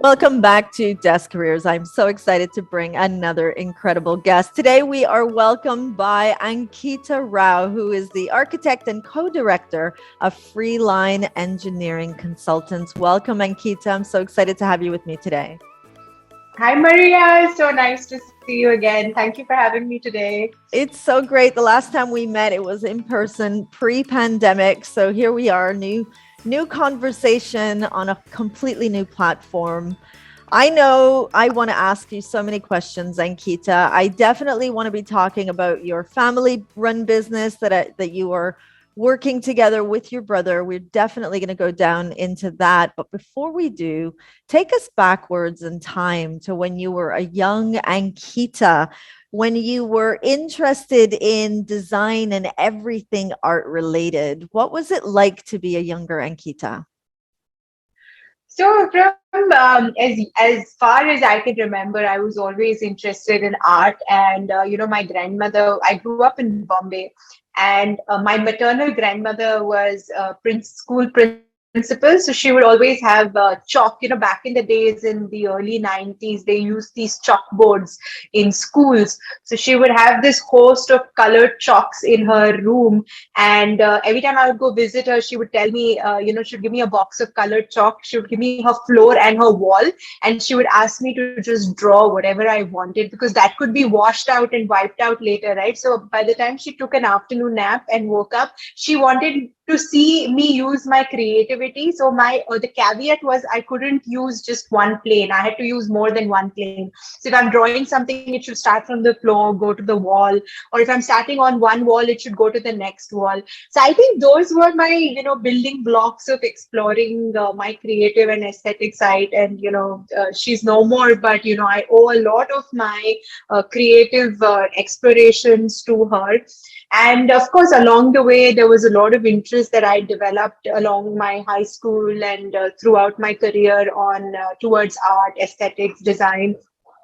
Welcome back to Desk Careers. I'm so excited to bring another incredible guest. Today, we are welcomed by Ankita Rao, who is the architect and co-director of Freeline Engineering Consultants. Welcome, Ankita. I'm so excited to have you with me today. Hi, Maria. So nice to see you again. Thank you for having me today. It's so great. The last time we met, it was in person, pre-pandemic. So here we are, new conversation on a completely new platform. I know I want to ask you so many questions, Ankita. I definitely want to be talking about your family-run business that you are working together with your brother. We're definitely going to go down into that. But before we do, take us backwards in time to when you were a young Ankita, when you were interested in design and everything art related. What was it like to be a younger Ankita? So, from as far as I can remember, I was always interested in art, and my grandmother. I grew up in Bombay, and my maternal grandmother was school principal, so she would always have chalk. Back in the days in the early 90s, they used these chalkboards in schools. So she would have this host of colored chalks in her room, and every time I would go visit her, she would tell me, she'd give me a box of colored chalk. She would give me her floor and her wall, and she would ask me to just draw whatever I wanted because that could be washed out and wiped out later, right? So by the time she took an afternoon nap and woke up, she wanted to see me use my creativity. So my the caveat was I couldn't use just one plane. I had to use more than one plane. So if I'm drawing something, it should start from the floor, go to the wall, or if I'm starting on one wall, it should go to the next wall. So I think those were my, building blocks of exploring my creative and aesthetic side. And, she's no more, but, I owe a lot of my creative explorations to her. And of course, along the way, there was a lot of interest that I developed along my high school and throughout my career on towards art, aesthetics, design.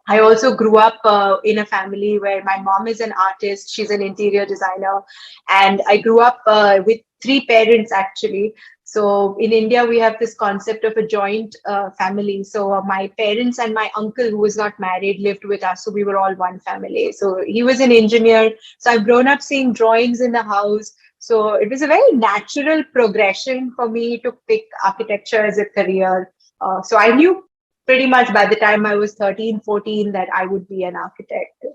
I also grew up in a family where my mom is an artist. She's an interior designer. And I grew up with three parents, actually. So in India, we have this concept of a joint family. So my parents and my uncle, who was not married, lived with us. So we were all one family. So he was an engineer. So I've grown up seeing drawings in the house. So it was a very natural progression for me to pick architecture as a career. So I knew pretty much by the time I was 13, 14 that I would be an architect.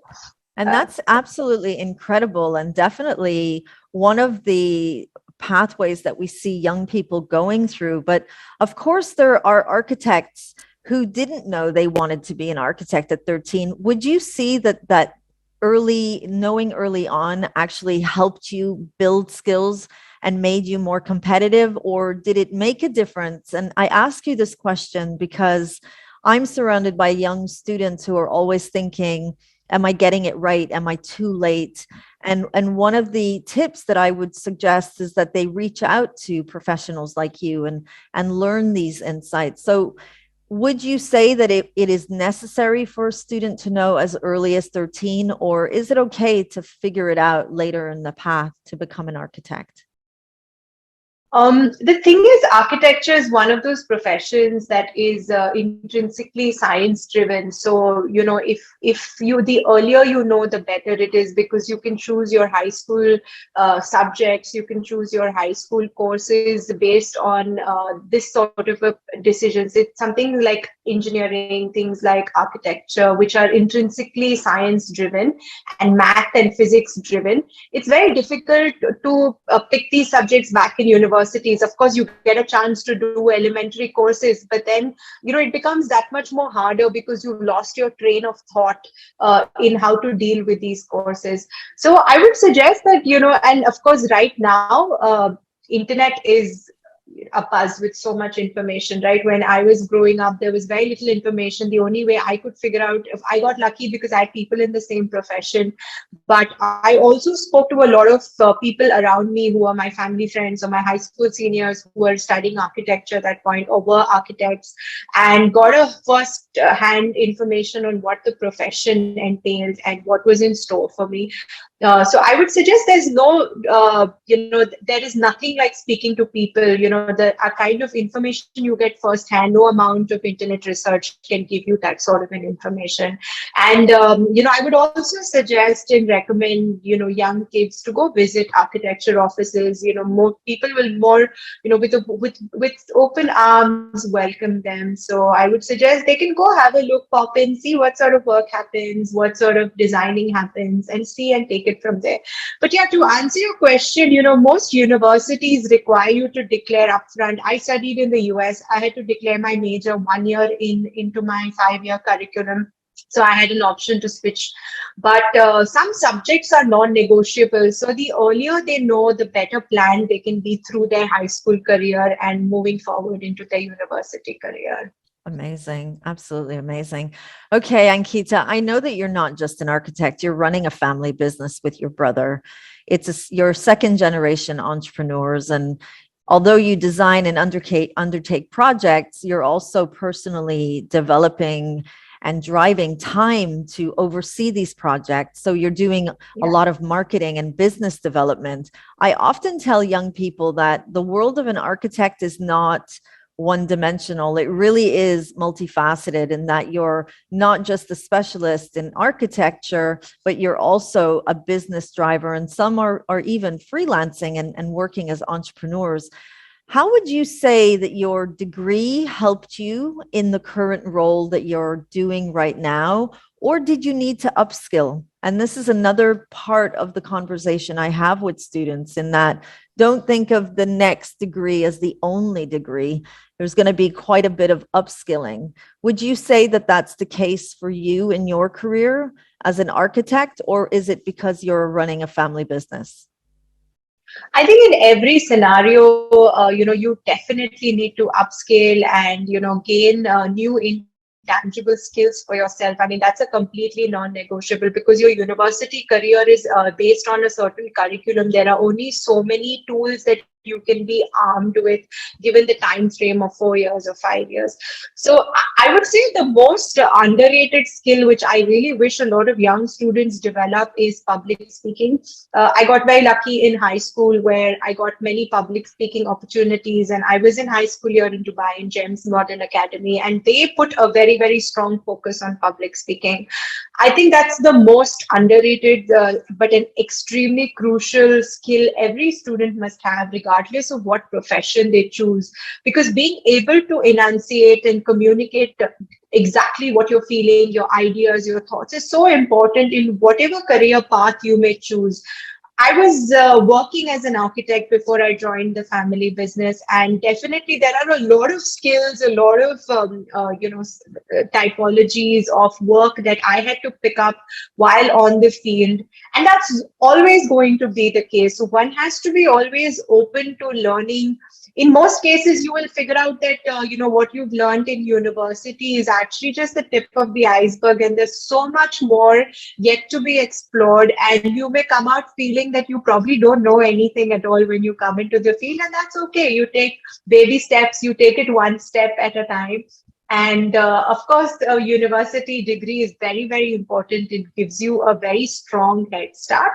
And that's absolutely incredible, and definitely one of the pathways that we see young people going through. But of course, there are architects who didn't know they wanted to be an architect at 13. Would you see that knowing early on actually helped you build skills and made you more competitive, or did it make a difference? And I ask you this question because I'm surrounded by young students who are always thinking, am I getting it right? Am I too late? And one of the tips that I would suggest is that they reach out to professionals like you and learn these insights. So would you say that it is necessary for a student to know as early as 13, or is it okay to figure it out later in the path to become an architect? The thing is, architecture is one of those professions that is intrinsically science driven. So, if you the earlier you know, the better it is because you can choose your high school subjects, you can choose your high school courses based on this sort of a decisions. It's something like engineering, things like architecture, which are intrinsically science driven and math and physics driven. It's very difficult to pick these subjects back in universities. Of course, you get a chance to do elementary courses, but then it becomes that much more harder because you've lost your train of thought in how to deal with these courses. So I would suggest that, and of course right now internet is a buzz with so much information, right? When I was growing up, there was very little information. The only way I could figure out, if I got lucky because I had people in the same profession, but I also spoke to a lot of people around me who are my family friends or my high school seniors who were studying architecture at that point or were architects, and got a first hand information on what the profession entailed and what was in store for me. So I would suggest there's no, there is nothing like speaking to people. The kind of information you get firsthand, no amount of internet research can give you that sort of an information. And, I would also suggest and recommend, young kids to go visit architecture offices. More people will more, with open arms welcome them. So I would suggest they can go have a look, pop in, see what sort of work happens, what sort of designing happens, and see and take it from there. But yeah, to answer your question, most universities require you to declare upfront. I studied in the US. I had to declare my major 1 year into my 5-year curriculum. So I had an option to switch, but some subjects are non-negotiable. So the earlier they know, the better planned they can be through their high school career and moving forward into their university career. Amazing. Absolutely amazing. Okay, Ankita, I know that you're not just an architect, you're running a family business with your brother. You're second generation entrepreneurs. And although you design and undertake projects, you're also personally developing and driving time to oversee these projects. So you're doing a lot of marketing and business development. I often tell young people that the world of an architect is not one dimensional. It really is multifaceted in that you're not just a specialist in architecture, but you're also a business driver. And some are even freelancing and working as entrepreneurs. How would you say that your degree helped you in the current role that you're doing right now? Or did you need to upskill? And this is another part of the conversation I have with students, in that don't think of the next degree as the only degree. There's going to be quite a bit of upskilling. Would you say that that's the case for you in your career as an architect, or is it because you're running a family business? I think in every scenario, you definitely need to upscale and, gain new intangible skills for yourself. I mean, that's a completely non-negotiable, because your university career is based on a certain curriculum. There are only so many tools that you can be armed with given the time frame of 4 years or 5 years. So I would say the most underrated skill, which I really wish a lot of young students develop, is public speaking. I got very lucky in high school where I got many public speaking opportunities, and I was in high school here in Dubai in GEMS Modern Academy, and they put a very, very strong focus on public speaking. I think that's the most underrated, but an extremely crucial skill every student must have, regardless of what profession they choose. Because being able to enunciate and communicate exactly what you're feeling, your ideas, your thoughts, is so important in whatever career path you may choose. I was working as an architect before I joined the family business, and definitely there are a lot of skills, a lot of typologies of work that I had to pick up while on the field, and that's always going to be the case. So one has to be always open to learning. In most cases, you will figure out that what you've learned in university is actually just the tip of the iceberg, and there's so much more yet to be explored, and you may come out feeling that you probably don't know anything at all when you come into the field, and that's okay. You take baby steps, you take it one step at a time. And of course, a university degree is very, very important. It gives you a very strong head start.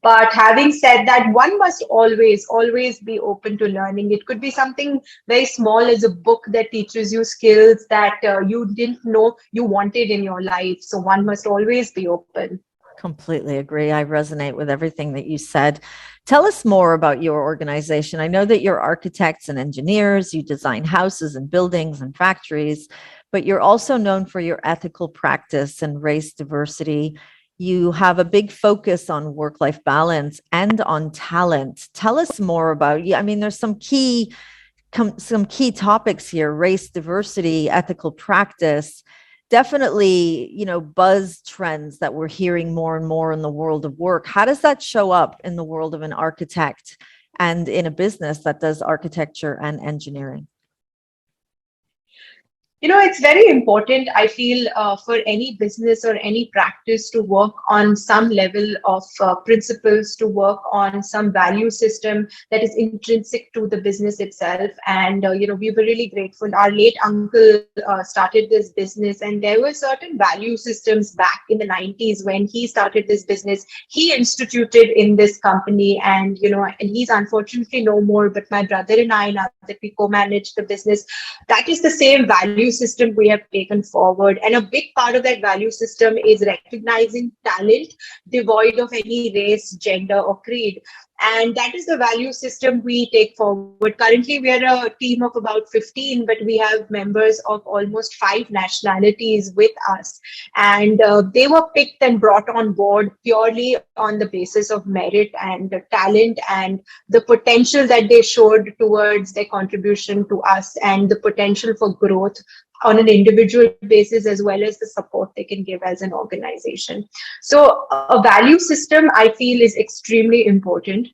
But having said that, one must always, always be open to learning. It could be something very small as a book that teaches you skills that you didn't know you wanted in your life. So one must always be open. Completely agree. I resonate with everything that you said. Tell us more about your organization. I know that you're architects and engineers, you design houses and buildings and factories, but you're also known for your ethical practice and race diversity. You have a big focus on work-life balance and on talent. Tell us more about you. I mean, there's some key topics here: race diversity, ethical practice. Definitely, buzz trends that we're hearing more and more in the world of work. How does that show up in the world of an architect and in a business that does architecture and engineering? It's very important, I feel, for any business or any practice to work on some level of principles, to work on some value system that is intrinsic to the business itself. And, we were really grateful. Our late uncle started this business, and there were certain value systems back in the 90s when he started this business. He instituted in this company, and, and he's unfortunately no more, but my brother and I, now that we co-manage the business, that is the same value system we have taken forward. And a big part of that value system is recognizing talent devoid of any race, gender, or creed. And that is the value system we take forward. Currently, we are a team of about 15, but we have members of almost 5 nationalities with us. And they were picked and brought on board purely on the basis of merit and the talent and the potential that they showed towards their contribution to us, and the potential for growth on an individual basis, as well as the support they can give as an organization. So a value system, I feel, is extremely important.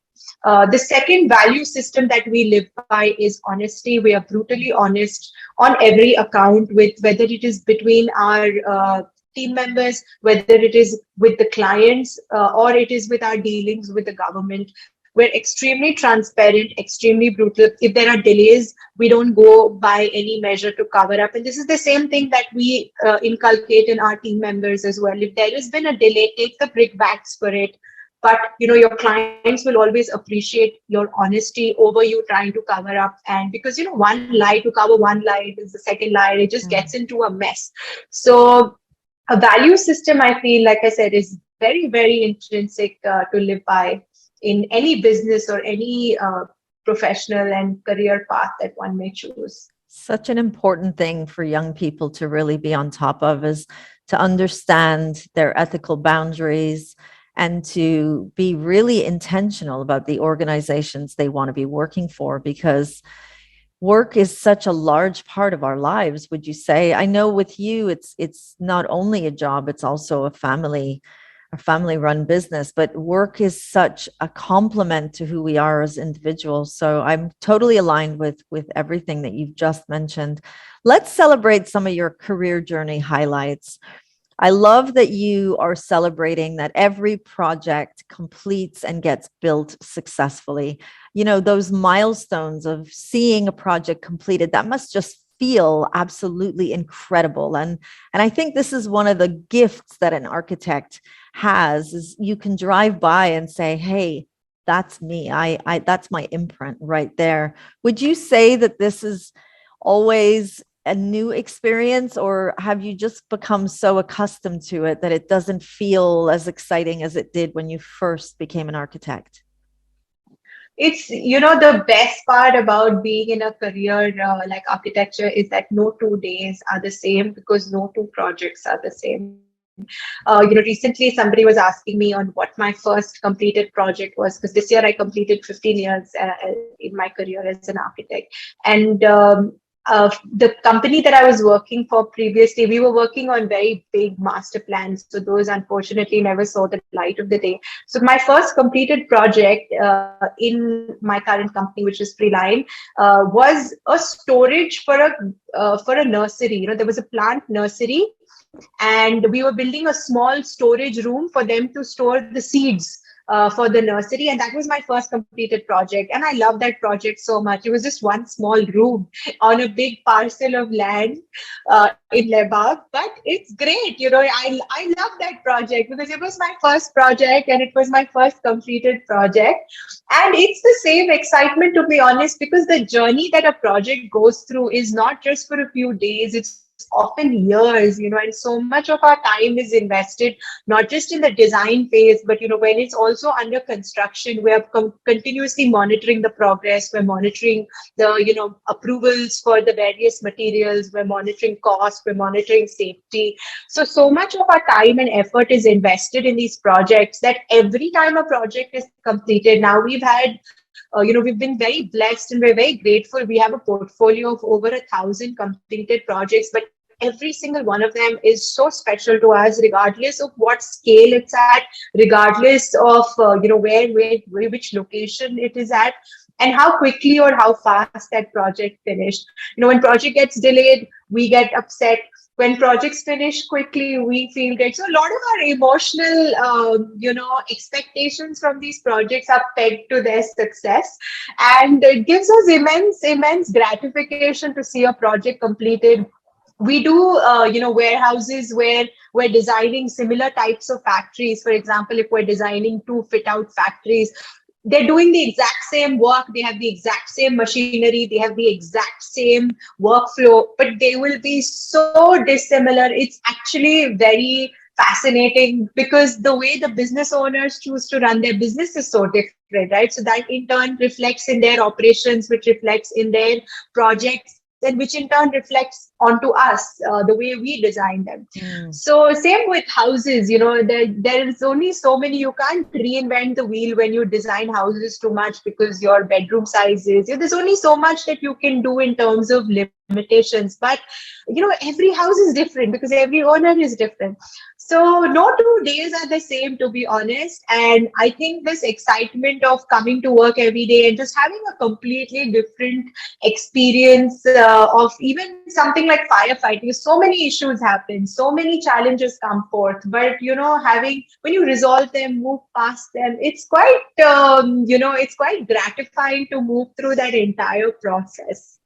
The second value system that we live by is honesty. We are brutally honest on every account, with whether it is between our team members, whether it is with the clients, or it is with our dealings with the government. We're extremely transparent, extremely brutal. If there are delays, we don't go by any measure to cover up. And this is the same thing that we inculcate in our team members as well. If there has been a delay, take the brickbats for it. But your clients will always appreciate your honesty over you trying to cover up. And because one lie to cover one lie is the second lie, it just gets into a mess. So a value system, I feel, like I said, is very, very intrinsic to live by in any business or any professional and career path that one may choose. Such an important thing for young people to really be on top of is to understand their ethical boundaries and to be really intentional about the organizations they want to be working for, because work is such a large part of our lives. Would you say? I know with you, it's not only a job, it's also a family run business, but work is such a complement to who we are as individuals. So I'm totally aligned with everything that you've just mentioned. Let's celebrate some of your career journey highlights. I love that you are celebrating that every project completes and gets built successfully. Those milestones of seeing a project completed, that must just feel absolutely incredible. And I think this is one of the gifts that an architect has, is you can drive by and say, hey, that's me. I that's my imprint right there. Would you say that this is always a new experience, or have you just become so accustomed to it that it doesn't feel as exciting as it did when you first became an architect? It's, the best part about being in a career like architecture is that no 2 days are the same, because no two projects are the same. Recently somebody was asking me on what my first completed project was, because this year I completed 15 years in my career as an architect. And the company that I was working for previously, we were working on very big master plans. So those unfortunately never saw the light of the day. So my first completed project in my current company, which is Freeline, was a storage for a nursery. There was a plant nursery, and we were building a small storage room for them to store the seeds for the nursery. And that was my first completed project. And I love that project so much. It was just one small room on a big parcel of land in Lebab. But it's great. I love that project because it was my first project and it was my first completed project. And it's the same excitement, to be honest, because the journey that a project goes through is not just for a few days. It's often years, and so much of our time is invested, not just in the design phase, but, when it's also under construction, we are continuously monitoring the progress. We're monitoring the, approvals for the various materials. We're monitoring cost. We're monitoring safety. So much of our time and effort is invested in these projects that every time a project is completed, now we've had we've been very blessed and we're very grateful. We have a portfolio of over 1,000 completed projects, but every single one of them is so special to us, regardless of what scale it's at, regardless of which location it is at. and how quickly or how fast that project finished. When project gets delayed, we get upset. When projects finish quickly, we feel great. So a lot of our emotional, expectations from these projects are pegged to their success, and it gives us immense gratification to see a project completed. We do warehouses where we're designing similar types of factories. For example, if we're designing two fit out factories, they're doing the exact same work, they have the exact same machinery, they have the exact same workflow, but they will be so dissimilar. It's actually very fascinating because the way the business owners choose to run their business is so different, right? So that in turn reflects in their operations, which reflects in their projects, and which in turn reflects onto us, the way we design them. So same with houses, there is only so many. You can't reinvent the wheel when you design houses too much because your bedroom sizes, there's only so much that you can do in terms of limitations. But every house is different because every owner is different. So no 2 days are the same, to be honest. And I think this excitement of coming to work every day and just having a completely different experience of even something like firefighting, so many issues happen, so many challenges come forth, but having, when you resolve them, move past them, it's quite it's quite gratifying to move through that entire process.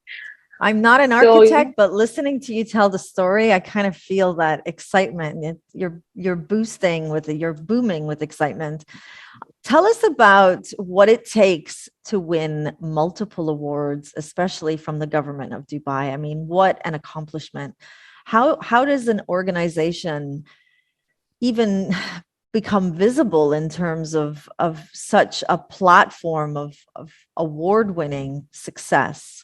I'm not an So architect, but listening to you tell the story, I kind of feel that excitement. You're boosting with it, you're booming with excitement. Tell us about what it takes to win multiple awards, especially from the government of Dubai. I mean, what an accomplishment. How does an organization even become visible in terms of such a platform of award-winning success?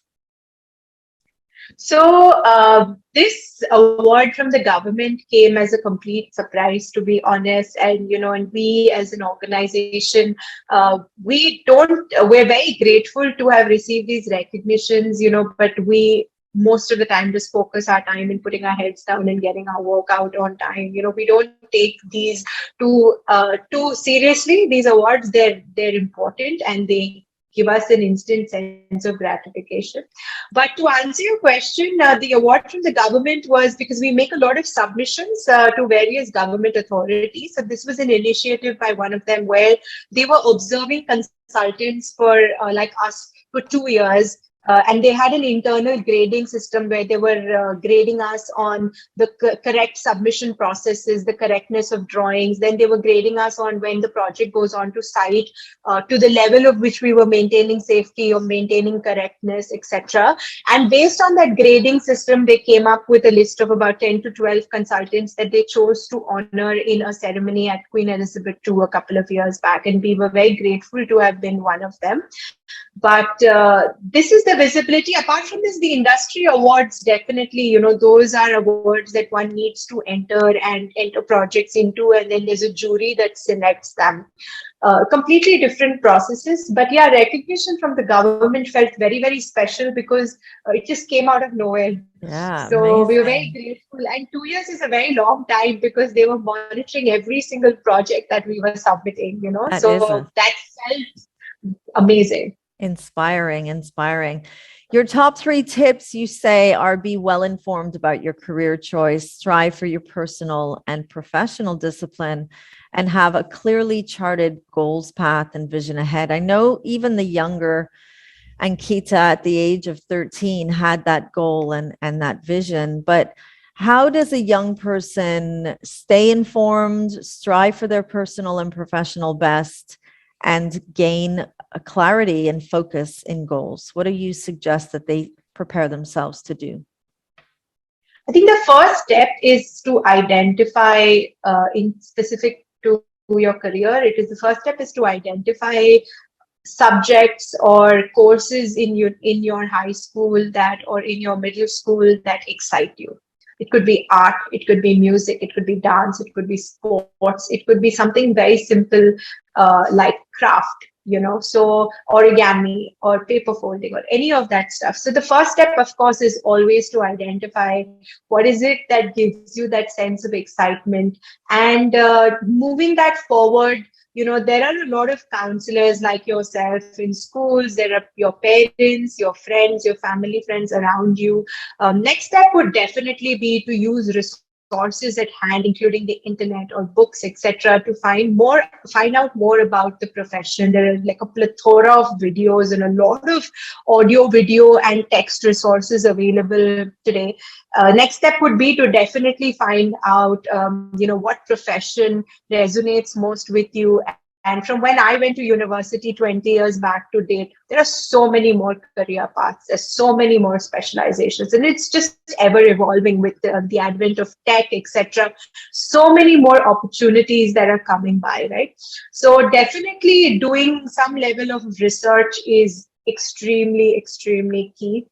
So this award from the government came as a complete surprise, to be honest. And we as an organization, we're very grateful to have received these recognitions, but we most of the time just focus our time in putting our heads down and getting our work out on time. We don't take these too seriously. These awards, they're important, and they give us an instant sense of gratification. But to answer your question, the award from the government was because we make a lot of submissions to various government authorities. So this was an initiative by one of them where they were observing consultants for like us for 2 years. And they had an internal grading system where they were grading us on the correct submission processes, the correctness of drawings. Then they were grading us on when the project goes on to site, to the level of which we were maintaining safety or maintaining correctness, etc. And based on that grading system, they came up with a list of about 10 to 12 consultants that they chose to honor in a ceremony at Queen Elizabeth II a couple of years back. And we were very grateful to have been one of them. But this is the visibility. Apart from this, the industry awards, definitely, those are awards that one needs to enter projects into, and then there's a jury that selects them. Completely different processes. But yeah, recognition from the government felt very, very special because it just came out of nowhere. Yeah, so amazing. We were very grateful. And 2 years is a very long time because they were monitoring every single project that we were submitting, That that felt amazing. Inspiring. Your top 3 tips, you say, are be well informed about your career choice, strive for your personal and professional discipline, and have a clearly charted goals path and vision ahead. I know even the younger Ankita at the age of 13 had that goal and that vision, but how does a young person stay informed, strive for their personal and professional best, and gain a clarity and focus in goals? What do you suggest that they prepare themselves to do? I think the first step is to identify, in specific to your career, the first step is to identify subjects or courses in your high school or in your middle school that excite you. It could be art, it could be music, it could be dance, it could be sports, it could be something very simple like craft, so origami or paper folding or any of that stuff. So the first step, of course, is always to identify what is it that gives you that sense of excitement, and moving that forward, there are a lot of counselors like yourself in schools. There are your parents, your friends, your family friends around you. Next step would definitely be to use resources at hand, including the internet or books, etc., to find out more about the profession. There are like a plethora of videos and a lot of audio, video, and text resources available today. Next step would be to definitely find out, what profession resonates most with you. And from when I went to university 20 years back to date, there are so many more career paths. There's so many more specializations, and it's just ever evolving with the advent of tech, etc. So many more opportunities that are coming by, right? So definitely doing some level of research is extremely, extremely key.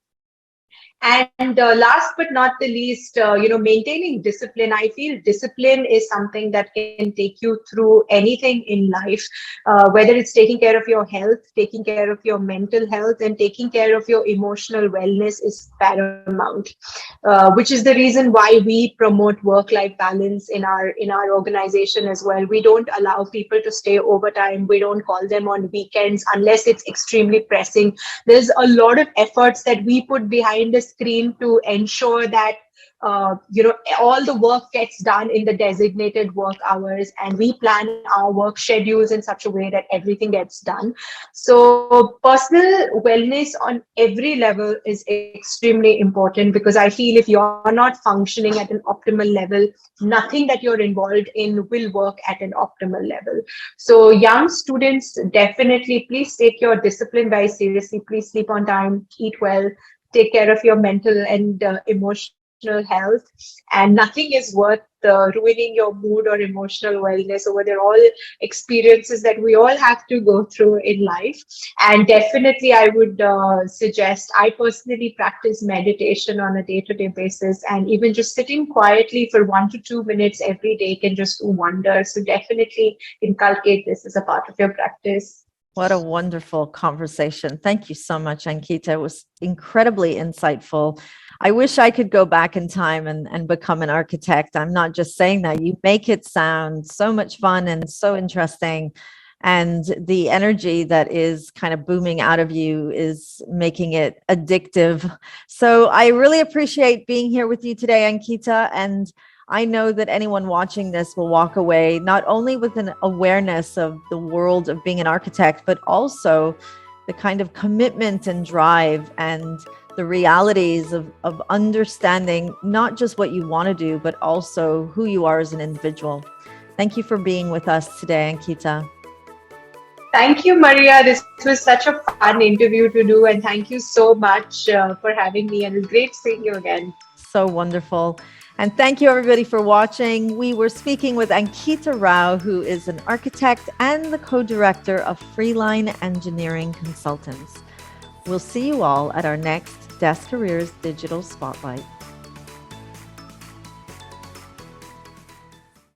And last but not the least, maintaining discipline. I feel discipline is something that can take you through anything in life, whether it's taking care of your health, taking care of your mental health, and taking care of your emotional wellness is paramount, which is the reason why we promote work-life balance in our organization as well. We don't allow people to stay overtime. We don't call them on weekends unless it's extremely pressing. There's a lot of efforts that we put behind the screen to ensure that all the work gets done in the designated work hours, and we plan our work schedules in such a way that everything gets done. So personal wellness on every level is extremely important, because I feel if you're not functioning at an optimal level, nothing that you're involved in will work at an optimal level. So young students, definitely please take your discipline very seriously. Please sleep on time, eat well, take care of your mental and emotional health, and nothing is worth ruining your mood or emotional wellness over. They're all experiences that we all have to go through in life. And definitely I would suggest, I personally practice meditation on a day-to-day basis, and even just sitting quietly for 1 to 2 minutes every day can just do wonders. So definitely inculcate this as a part of your practice. What a wonderful conversation. Thank you so much, Ankita. It was incredibly insightful. I wish I could go back in time and become an architect. I'm not just saying that. You make it sound so much fun and so interesting. And the energy that is kind of booming out of you is making it addictive. So I really appreciate being here with you today, Ankita. And I know that anyone watching this will walk away not only with an awareness of the world of being an architect, but also the kind of commitment and drive and the realities of understanding not just what you want to do, but also who you are as an individual. Thank you for being with us today, Ankita. Thank you, Maria. This was such a fun interview to do, and thank you so much for having me. And it's great seeing you again. So wonderful. And thank you, everybody, for watching. We were speaking with Ankita Rao, who is an architect and the co-director of Freeline Engineering Consultants. We'll see you all at our next Desk Careers Digital Spotlight.